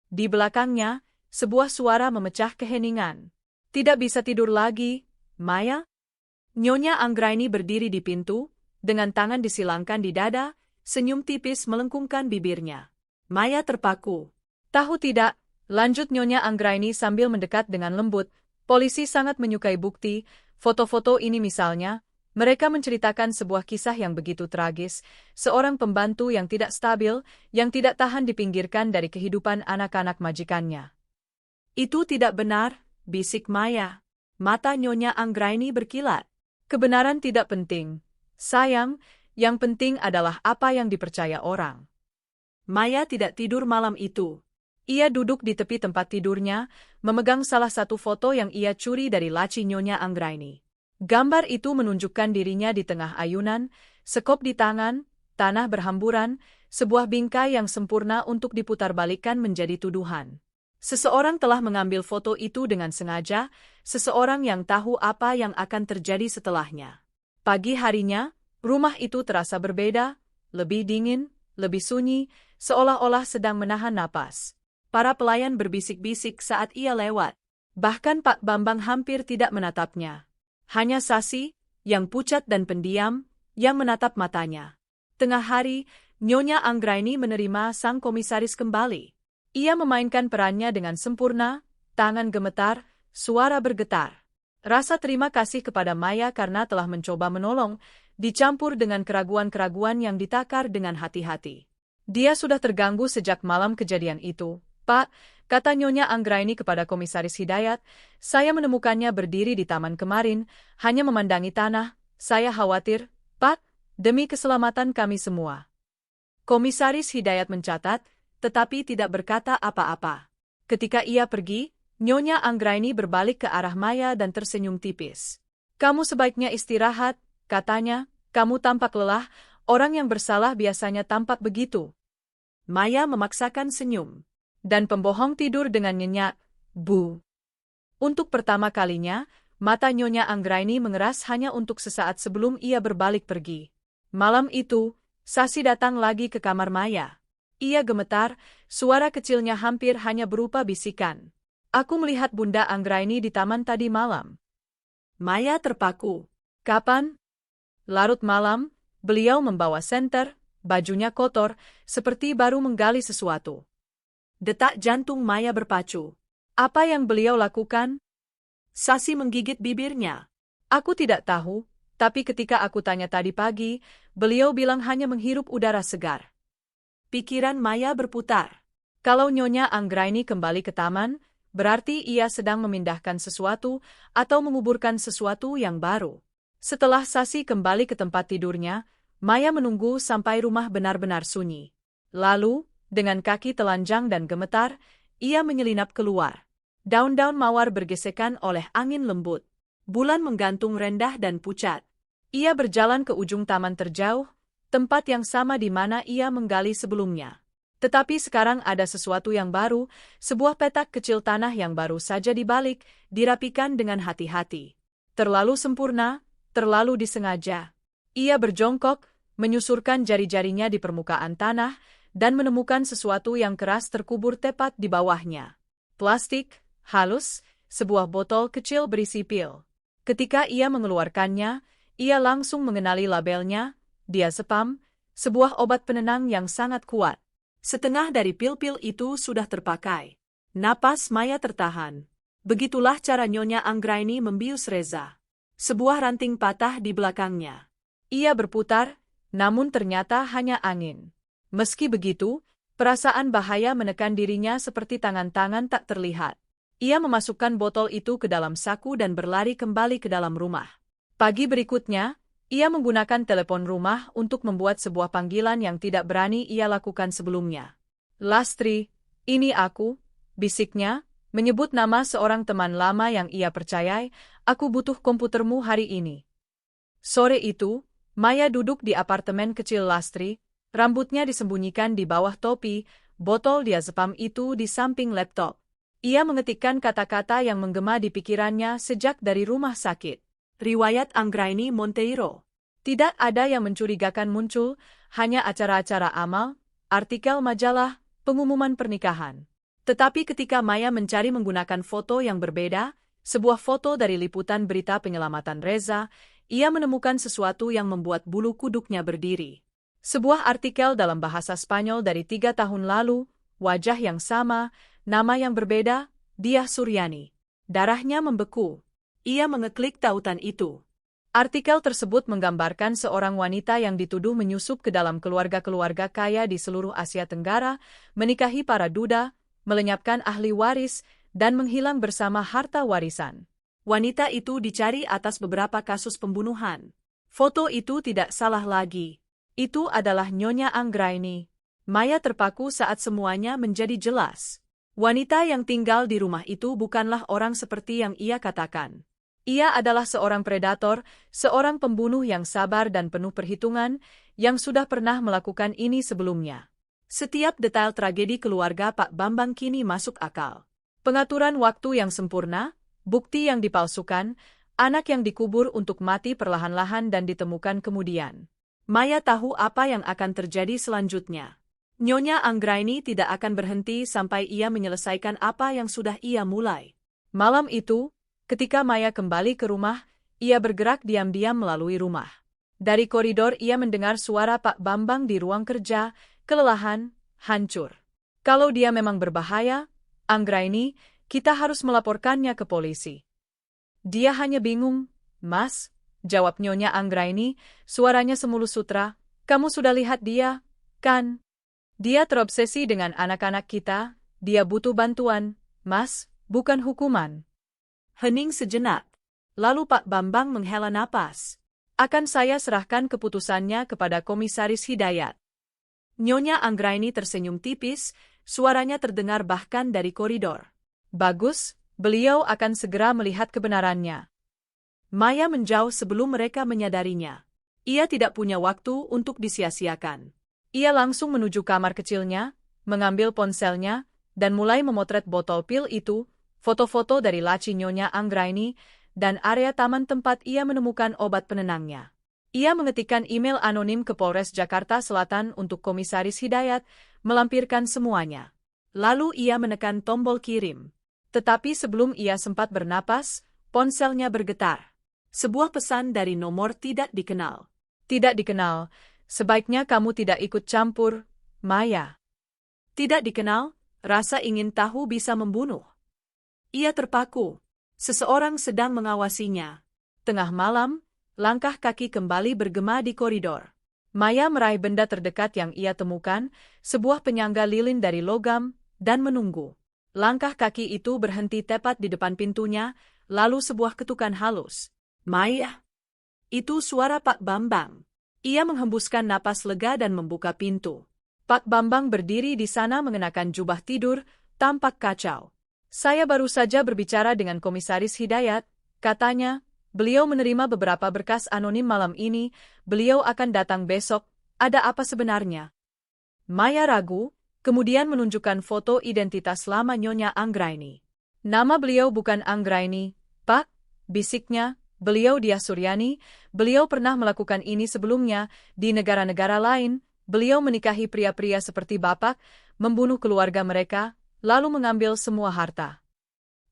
Di belakangnya, sebuah suara memecah keheningan. Tidak bisa tidur lagi, Maya? Nyonya Anggraini berdiri di pintu, dengan tangan disilangkan di dada, senyum tipis melengkungkan bibirnya. Maya terpaku. Tahu tidak, lanjut Nyonya Anggraini sambil mendekat dengan lembut, polisi sangat menyukai bukti, foto-foto ini misalnya, mereka menceritakan sebuah kisah yang begitu tragis, seorang pembantu yang tidak stabil, yang tidak tahan dipinggirkan dari kehidupan anak-anak majikannya. Itu tidak benar, bisik Maya. Mata Nyonya Anggraini berkilat. Kebenaran tidak penting. Sayang, yang penting adalah apa yang dipercaya orang. Maya tidak tidur malam itu. Ia duduk di tepi tempat tidurnya, memegang salah satu foto yang ia curi dari laci Nyonya Anggraini. Gambar itu menunjukkan dirinya di tengah ayunan, sekop di tangan, tanah berhamburan, sebuah bingkai yang sempurna untuk diputarbalikkan menjadi tuduhan. Seseorang telah mengambil foto itu dengan sengaja, seseorang yang tahu apa yang akan terjadi setelahnya. Pagi harinya, rumah itu terasa berbeda, lebih dingin, lebih sunyi, seolah-olah sedang menahan napas. Para pelayan berbisik-bisik saat ia lewat. Bahkan Pak Bambang hampir tidak menatapnya. Hanya Sasi, yang pucat dan pendiam, yang menatap matanya. Tengah hari, Nyonya Anggraini menerima sang komisaris kembali. Ia memainkan perannya dengan sempurna, tangan gemetar, suara bergetar. Rasa terima kasih kepada Maya karena telah mencoba menolong, dicampur dengan keraguan-keraguan yang ditakar dengan hati-hati. Dia sudah terganggu sejak malam kejadian itu. Pak, kata Nyonya Anggraini kepada Komisaris Hidayat, saya menemukannya berdiri di taman kemarin, hanya memandangi tanah, saya khawatir, Pak, demi keselamatan kami semua. Komisaris Hidayat mencatat, tetapi tidak berkata apa-apa. Ketika ia pergi, Nyonya Anggraini berbalik ke arah Maya dan tersenyum tipis. Kamu sebaiknya istirahat, katanya, kamu tampak lelah, orang yang bersalah biasanya tampak begitu. Maya memaksakan senyum. Dan pembohong tidur dengan nyenyak, Bu. Untuk pertama kalinya, mata Nyonya Anggraini mengeras hanya untuk sesaat sebelum ia berbalik pergi. Malam itu, Sasi datang lagi ke kamar Maya. Ia gemetar, suara kecilnya hampir hanya berupa bisikan. Aku melihat Bunda Anggraini di taman tadi malam. Maya terpaku. Kapan? Larut malam, beliau membawa senter, bajunya kotor, seperti baru menggali sesuatu. Detak jantung Maya berpacu. Apa yang beliau lakukan? Sasi menggigit bibirnya. Aku tidak tahu, tapi ketika aku tanya tadi pagi, beliau bilang hanya menghirup udara segar. Pikiran Maya berputar. Kalau Nyonya Anggraini kembali ke taman, berarti ia sedang memindahkan sesuatu atau menguburkan sesuatu yang baru. Setelah Sasi kembali ke tempat tidurnya, Maya menunggu sampai rumah benar-benar sunyi. Lalu, dengan kaki telanjang dan gemetar, ia menyelinap keluar. Daun-daun mawar bergesekan oleh angin lembut. Bulan menggantung rendah dan pucat. Ia berjalan ke ujung taman terjauh, tempat yang sama di mana ia menggali sebelumnya. Tetapi sekarang ada sesuatu yang baru, sebuah petak kecil tanah yang baru saja dibalik, dirapikan dengan hati-hati. Terlalu sempurna, terlalu disengaja. Ia berjongkok, menyusurkan jari-jarinya di permukaan tanah, dan menemukan sesuatu yang keras terkubur tepat di bawahnya. Plastik, halus, sebuah botol kecil berisi pil. Ketika ia mengeluarkannya, ia langsung mengenali labelnya, diazepam, sebuah obat penenang yang sangat kuat. Setengah dari pil-pil itu sudah terpakai. Napas Maya tertahan. Begitulah cara Nyonya Anggraini membius Reza. Sebuah ranting patah di belakangnya. Ia berputar, namun ternyata hanya angin. Meski begitu, perasaan bahaya menekan dirinya seperti tangan-tangan tak terlihat. Ia memasukkan botol itu ke dalam saku dan berlari kembali ke dalam rumah. Pagi berikutnya, ia menggunakan telepon rumah untuk membuat sebuah panggilan yang tidak berani ia lakukan sebelumnya. Lastri, Ini aku, bisiknya, menyebut nama seorang teman lama yang ia percayai. Aku butuh komputermu hari ini. Sore itu, Maya duduk di apartemen kecil Lastri, rambutnya disembunyikan di bawah topi, botol diazepam itu di samping laptop. Ia mengetikkan kata-kata yang menggema di pikirannya sejak dari rumah sakit. Riwayat Anggraini Monteiro. Tidak ada yang mencurigakan muncul, hanya acara-acara amal, artikel majalah, pengumuman pernikahan. Tetapi ketika Maya mencari menggunakan foto yang berbeda, sebuah foto dari liputan berita penyelamatan Reza, ia menemukan sesuatu yang membuat bulu kuduknya berdiri. Sebuah artikel dalam bahasa Spanyol dari 3 tahun lalu, wajah yang sama, nama yang berbeda, Diah Suryani. Darahnya membeku. Ia mengeklik tautan itu. Artikel tersebut menggambarkan seorang wanita yang dituduh menyusup ke dalam keluarga-keluarga kaya di seluruh Asia Tenggara, menikahi para duda, melenyapkan ahli waris, dan menghilang bersama harta warisan. Wanita itu dicari atas beberapa kasus pembunuhan. Foto itu tidak salah lagi. Itu adalah Nyonya Anggraini. Maya terpaku saat semuanya menjadi jelas. Wanita yang tinggal di rumah itu bukanlah orang seperti yang ia katakan. Ia adalah seorang predator, seorang pembunuh yang sabar dan penuh perhitungan, yang sudah pernah melakukan ini sebelumnya. Setiap detail tragedi keluarga Pak Bambang kini masuk akal. Pengaturan waktu yang sempurna, bukti yang dipalsukan, anak yang dikubur untuk mati perlahan-lahan dan ditemukan kemudian. Maya tahu apa yang akan terjadi selanjutnya. Nyonya Anggraini tidak akan berhenti sampai ia menyelesaikan apa yang sudah ia mulai. Malam itu, ketika Maya kembali ke rumah, ia bergerak diam-diam melalui rumah. Dari koridor ia mendengar suara Pak Bambang di ruang kerja, kelelahan, hancur. Kalau dia memang berbahaya, Anggraini, kita harus melaporkannya ke polisi. Dia hanya bingung. Mas, jawab Nyonya Anggraini, suaranya semulus sutra, kamu sudah lihat dia, kan? Dia terobsesi dengan anak-anak kita, dia butuh bantuan, Mas, bukan hukuman. Hening sejenak. Lalu Pak Bambang menghela napas. Akan saya serahkan keputusannya kepada Komisaris Hidayat. Nyonya Anggraini tersenyum tipis, suaranya terdengar bahkan dari koridor. Bagus, beliau akan segera melihat kebenarannya. Maya menjauh sebelum mereka menyadarinya. Ia tidak punya waktu untuk disia-siakan. Ia langsung menuju kamar kecilnya, mengambil ponselnya, dan mulai memotret botol pil itu, foto-foto dari laci Nyonya Anggraini, dan area taman tempat ia menemukan obat penenangnya. Ia mengetikkan email anonim ke Polres Jakarta Selatan untuk Komisaris Hidayat, melampirkan semuanya. Lalu ia menekan tombol kirim. Tetapi sebelum ia sempat bernapas, ponselnya bergetar. Sebuah pesan dari nomor tidak dikenal. Tidak dikenal, sebaiknya kamu tidak ikut campur, Maya. Tidak dikenal, rasa ingin tahu bisa membunuh. Ia terpaku. Seseorang sedang mengawasinya. Tengah malam, langkah kaki kembali bergema di koridor. Maya meraih benda terdekat yang ia temukan, sebuah penyangga lilin dari logam, dan menunggu. Langkah kaki itu berhenti tepat di depan pintunya, lalu sebuah ketukan halus. Maya. Itu suara Pak Bambang. Ia menghembuskan napas lega dan membuka pintu. Pak Bambang berdiri di sana mengenakan jubah tidur, tampak kacau. Saya baru saja berbicara dengan Komisaris Hidayat, katanya. Beliau menerima beberapa berkas anonim malam ini, beliau akan datang besok, ada apa sebenarnya? Maya ragu, kemudian menunjukkan foto identitas lama Nyonya Anggraini. Nama beliau bukan Anggraini, Pak, bisiknya, beliau Diah Suryani, beliau pernah melakukan ini sebelumnya, di negara-negara lain, beliau menikahi pria-pria seperti Bapak, membunuh keluarga mereka, lalu mengambil semua harta.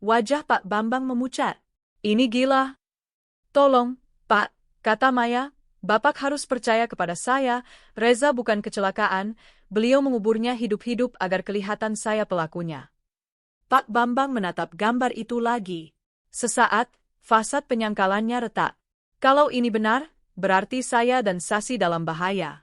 Wajah Pak Bambang memucat. Ini gila. Tolong, Pak, kata Maya, Bapak harus percaya kepada saya, Reza bukan kecelakaan, beliau menguburnya hidup-hidup agar kelihatan saya pelakunya. Pak Bambang menatap gambar itu lagi. Sesaat, fasad penyangkalannya retak. Kalau ini benar, berarti saya dan Sasi dalam bahaya.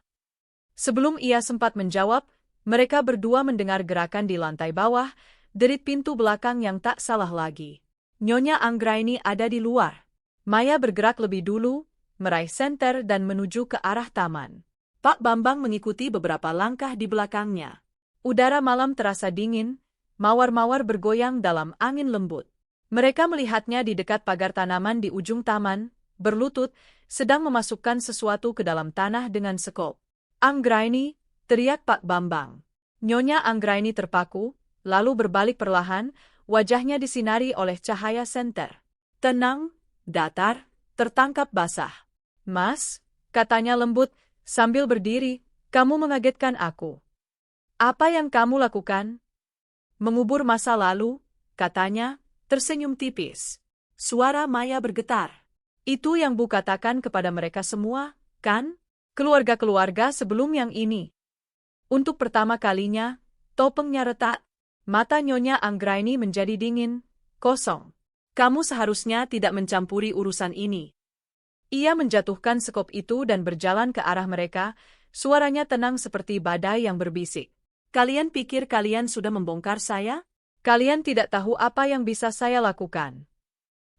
Sebelum ia sempat menjawab, mereka berdua mendengar gerakan di lantai bawah, derit pintu belakang yang tak salah lagi. Nyonya Anggraini ada di luar. Maya bergerak lebih dulu, meraih senter dan menuju ke arah taman. Pak Bambang mengikuti beberapa langkah di belakangnya. Udara malam terasa dingin, Mawar-mawar bergoyang dalam angin lembut. Mereka melihatnya di dekat pagar tanaman di ujung taman, berlutut, sedang memasukkan sesuatu ke dalam tanah dengan sekop. "Anggraini!" teriak Pak Bambang. Nyonya Anggraini terpaku, lalu berbalik perlahan, wajahnya disinari oleh cahaya senter. Tenang, datar, tertangkap basah. "Mas," katanya lembut, sambil berdiri, "kamu mengagetkan aku." "Apa yang kamu lakukan?" "Mengubur masa lalu," katanya, tersenyum tipis. Suara Maya bergetar. "Itu yang Bu katakan kepada mereka semua, kan? Keluarga-keluarga sebelum yang ini." Untuk pertama kalinya, topengnya retak. Mata Nyonya Anggraini menjadi dingin, kosong. "Kamu seharusnya tidak mencampuri urusan ini." Ia menjatuhkan sekop itu dan berjalan ke arah mereka, suaranya tenang seperti badai yang berbisik. "Kalian pikir kalian sudah membongkar saya? Kalian tidak tahu apa yang bisa saya lakukan."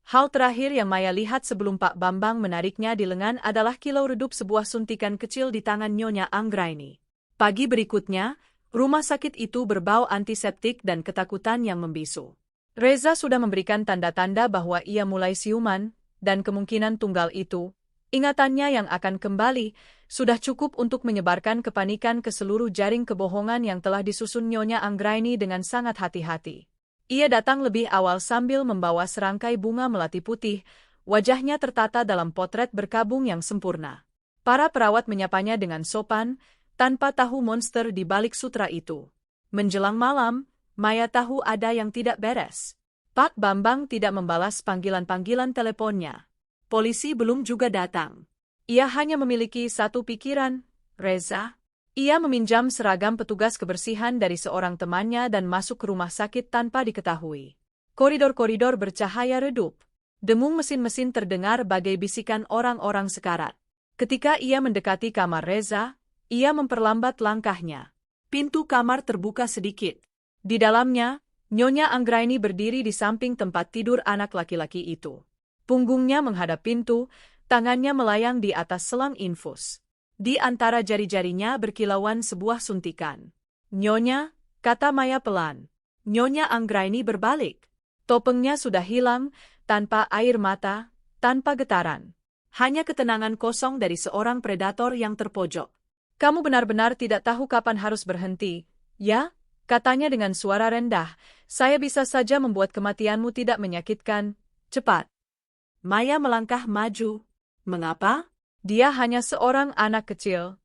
Hal terakhir yang Maya lihat sebelum Pak Bambang menariknya di lengan adalah kilau redup sebuah suntikan kecil di tangan Nyonya Anggraini. Pagi berikutnya, rumah sakit itu berbau antiseptik dan ketakutan yang membisu. Reza sudah memberikan tanda-tanda bahwa ia mulai siuman, dan kemungkinan tunggal itu, ingatannya yang akan kembali, sudah cukup untuk menyebarkan kepanikan ke seluruh jaring kebohongan yang telah disusun Nyonya Anggraini dengan sangat hati-hati. Ia datang lebih awal sambil membawa serangkai bunga melati putih, wajahnya tertata dalam potret berkabung yang sempurna. Para perawat menyapanya dengan sopan, tanpa tahu monster di balik sutra itu. Menjelang malam, Maya tahu ada yang tidak beres. Pak Bambang tidak membalas panggilan-panggilan teleponnya. Polisi belum juga datang. Ia hanya memiliki satu pikiran, Reza. Ia meminjam seragam petugas kebersihan dari seorang temannya dan masuk ke rumah sakit tanpa diketahui. Koridor-koridor bercahaya redup. Dengung mesin-mesin terdengar bagai bisikan orang-orang sekarat. Ketika ia mendekati kamar Reza, ia memperlambat langkahnya. Pintu kamar terbuka sedikit. Di dalamnya, Nyonya Anggraini berdiri di samping tempat tidur anak laki-laki itu. Punggungnya menghadap pintu, tangannya melayang di atas selang infus. Di antara jari-jarinya berkilauan sebuah suntikan. "Nyonya," kata Maya pelan. Nyonya Anggraini berbalik. Topengnya sudah hilang, tanpa air mata, tanpa getaran. Hanya ketenangan kosong dari seorang predator yang terpojok. "Kamu benar-benar tidak tahu kapan harus berhenti, ya?" katanya dengan suara rendah. "Saya bisa saja membuat kematianmu tidak menyakitkan. Cepat." Maya melangkah maju. "Mengapa? Dia hanya seorang anak kecil."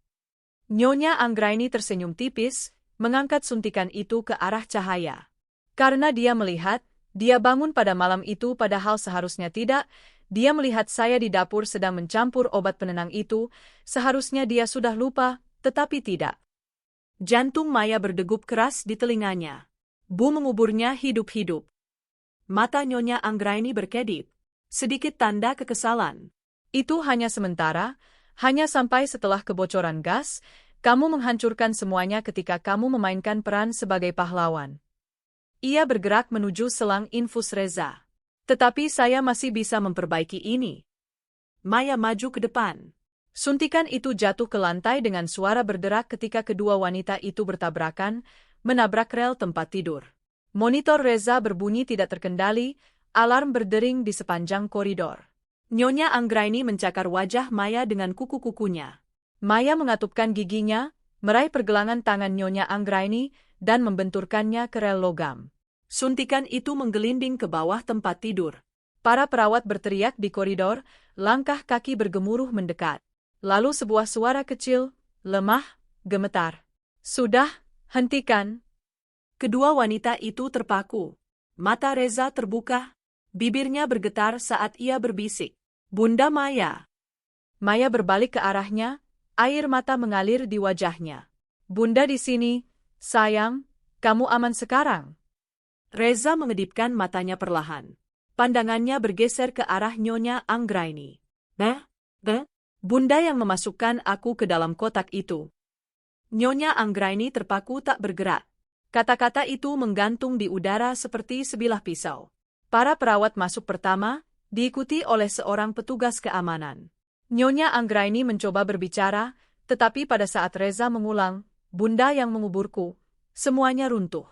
Nyonya Anggraini tersenyum tipis, mengangkat suntikan itu ke arah cahaya. "Karena dia melihat, dia bangun pada malam itu padahal seharusnya tidak, dia melihat saya di dapur sedang mencampur obat penenang itu, seharusnya dia sudah lupa, tetapi tidak." Jantung Maya berdegup keras di telinganya. Bu menguburnya hidup-hidup. Mata Nyonya Anggraini berkedip. Sedikit tanda kekesalan. "Itu hanya sementara, hanya sampai setelah kebocoran gas, kamu menghancurkan semuanya ketika kamu memainkan peran sebagai pahlawan." Ia bergerak menuju selang infus Reza. "Tetapi saya masih bisa memperbaiki ini." Maya maju ke depan. Suntikan itu jatuh ke lantai dengan suara berderak ketika kedua wanita itu bertabrakan, menabrak rel tempat tidur. Monitor Reza berbunyi tidak terkendali, alarm berdering di sepanjang koridor. Nyonya Anggraini mencakar wajah Maya dengan kuku-kukunya. Maya mengatupkan giginya, meraih pergelangan tangan Nyonya Anggraini, dan membenturkannya ke rel logam. Suntikan itu menggelinding ke bawah tempat tidur. Para perawat berteriak di koridor, langkah kaki bergemuruh mendekat. Lalu sebuah suara kecil, lemah, gemetar. "Sudah, hentikan." Kedua wanita itu terpaku. Mata Reza terbuka, bibirnya bergetar saat ia berbisik, "Bunda Maya." Maya berbalik ke arahnya, air mata mengalir di wajahnya. "Bunda di sini, sayang, kamu aman sekarang." Reza mengedipkan matanya perlahan. Pandangannya bergeser ke arah Nyonya Anggraini. "Bunda yang memasukkan aku ke dalam kotak itu." Nyonya Anggraini terpaku tak bergerak. Kata-kata itu menggantung di udara seperti sebilah pisau. Para perawat masuk pertama, diikuti oleh seorang petugas keamanan. Nyonya Anggraini mencoba berbicara, tetapi pada saat Reza mengulang, "Bunda yang menguburku," semuanya runtuh.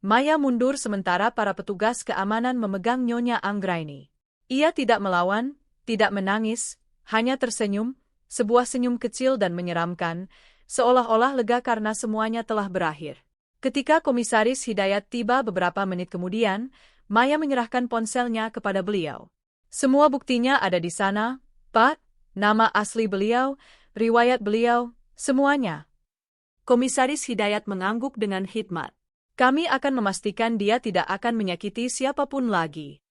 Maya mundur sementara para petugas keamanan memegang Nyonya Anggraini. Ia tidak melawan, tidak menangis, hanya tersenyum, sebuah senyum kecil dan menyeramkan, seolah-olah lega karena semuanya telah berakhir. Ketika Komisaris Hidayat tiba beberapa menit kemudian, Maya menyerahkan ponselnya kepada beliau. Semua buktinya ada di sana, Pak, nama asli beliau, riwayat beliau, semuanya. Komisaris Hidayat mengangguk dengan hikmat. Kami akan memastikan dia tidak akan menyakiti siapapun lagi.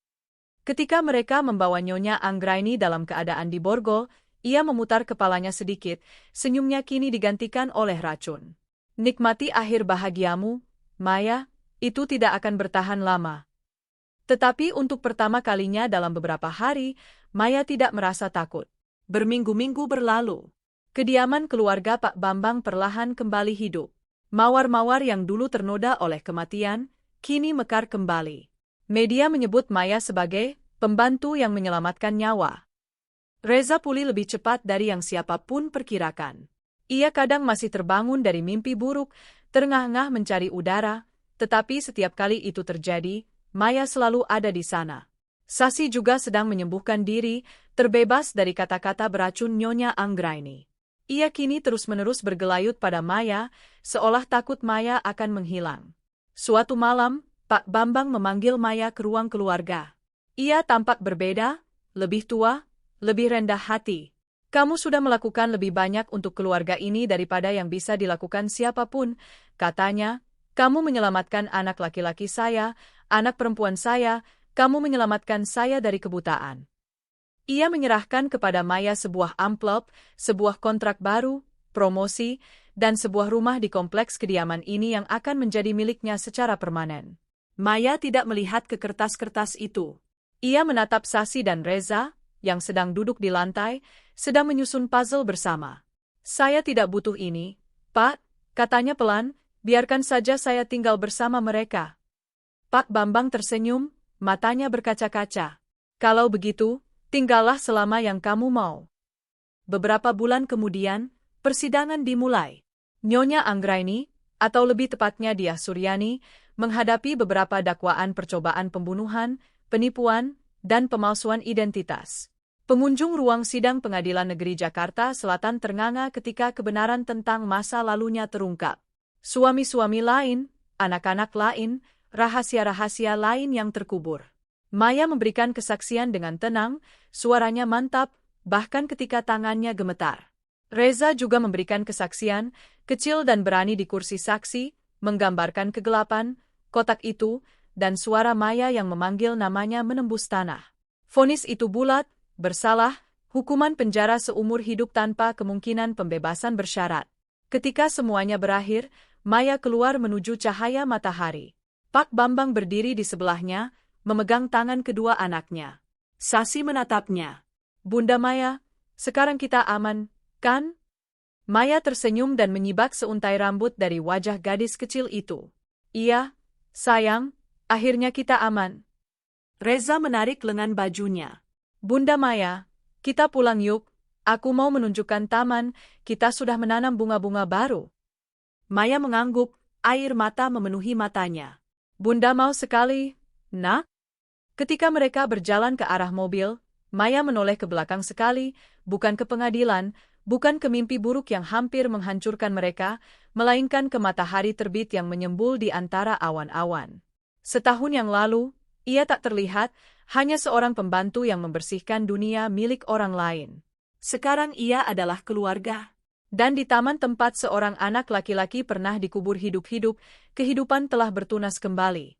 Ketika mereka membawa Nyonya Anggraini dalam keadaan diborgol, ia memutar kepalanya sedikit, senyumnya kini digantikan oleh racun. Nikmati akhir bahagiamu, Maya, itu tidak akan bertahan lama. Tetapi untuk pertama kalinya dalam beberapa hari, Maya tidak merasa takut. Berminggu-minggu berlalu. Kediaman keluarga Pak Bambang perlahan kembali hidup. Mawar-mawar yang dulu ternoda oleh kematian, kini mekar kembali. Media menyebut Maya sebagai pembantu yang menyelamatkan nyawa. Reza pulih lebih cepat dari yang siapapun perkirakan. Ia kadang masih terbangun dari mimpi buruk, terengah-engah mencari udara, tetapi setiap kali itu terjadi, Maya selalu ada di sana. Sasi juga sedang menyembuhkan diri, terbebas dari kata-kata beracun Nyonya Anggraini. Ia kini terus-menerus bergelayut pada Maya, seolah takut Maya akan menghilang. Suatu malam, Pak Bambang memanggil Maya ke ruang keluarga. Ia tampak berbeda, lebih tua, lebih rendah hati. Kamu sudah melakukan lebih banyak untuk keluarga ini daripada yang bisa dilakukan siapapun, katanya. Kamu menyelamatkan anak laki-laki saya, anak perempuan saya, kamu menyelamatkan saya dari kebutaan. Ia menyerahkan kepada Maya sebuah amplop, sebuah kontrak baru, promosi, dan sebuah rumah di kompleks kediaman ini yang akan menjadi miliknya secara permanen. Maya tidak melihat ke kertas-kertas itu. Ia menatap Sasi dan Reza, yang sedang duduk di lantai, sedang menyusun puzzle bersama. Saya tidak butuh ini, Pak, katanya pelan, biarkan saja saya tinggal bersama mereka. Pak Bambang tersenyum, matanya berkaca-kaca. Kalau begitu, tinggallah selama yang kamu mau. Beberapa bulan kemudian, persidangan dimulai. Nyonya Anggraini, atau lebih tepatnya Diah Suryani, menghadapi beberapa dakwaan percobaan pembunuhan, penipuan, dan pemalsuan identitas. Pengunjung ruang sidang Pengadilan Negeri Jakarta Selatan ternganga ketika kebenaran tentang masa lalunya terungkap. Suami-suami lain, anak-anak lain, rahasia-rahasia lain yang terkubur. Maya memberikan kesaksian dengan tenang, suaranya mantap, bahkan ketika tangannya gemetar. Reza juga memberikan kesaksian, kecil dan berani di kursi saksi, menggambarkan kegelapan, kotak itu, dan suara Maya yang memanggil namanya menembus tanah. Vonis itu bulat, bersalah, hukuman penjara seumur hidup tanpa kemungkinan pembebasan bersyarat. Ketika semuanya berakhir, Maya keluar menuju cahaya matahari. Pak Bambang berdiri di sebelahnya, memegang tangan kedua anaknya. Sasi menatapnya. Bunda Maya, sekarang kita aman, kan? Maya tersenyum dan menyibak seuntai rambut dari wajah gadis kecil itu. Iya, sayang, akhirnya kita aman. Reza menarik lengan bajunya. Bunda Maya, kita pulang yuk, aku mau menunjukkan taman, kita sudah menanam bunga-bunga baru. Maya mengangguk, air mata memenuhi matanya. Bunda mau sekali, nak? Ketika mereka berjalan ke arah mobil, Maya menoleh ke belakang sekali, bukan ke pengadilan, bukan ke mimpi buruk yang hampir menghancurkan mereka, melainkan ke matahari terbit yang menyembul di antara awan-awan. Setahun yang lalu, ia tak terlihat, hanya seorang pembantu yang membersihkan dunia milik orang lain. Sekarang ia adalah keluarga. Dan di taman tempat seorang anak laki-laki pernah dikubur hidup-hidup, kehidupan telah bertunas kembali.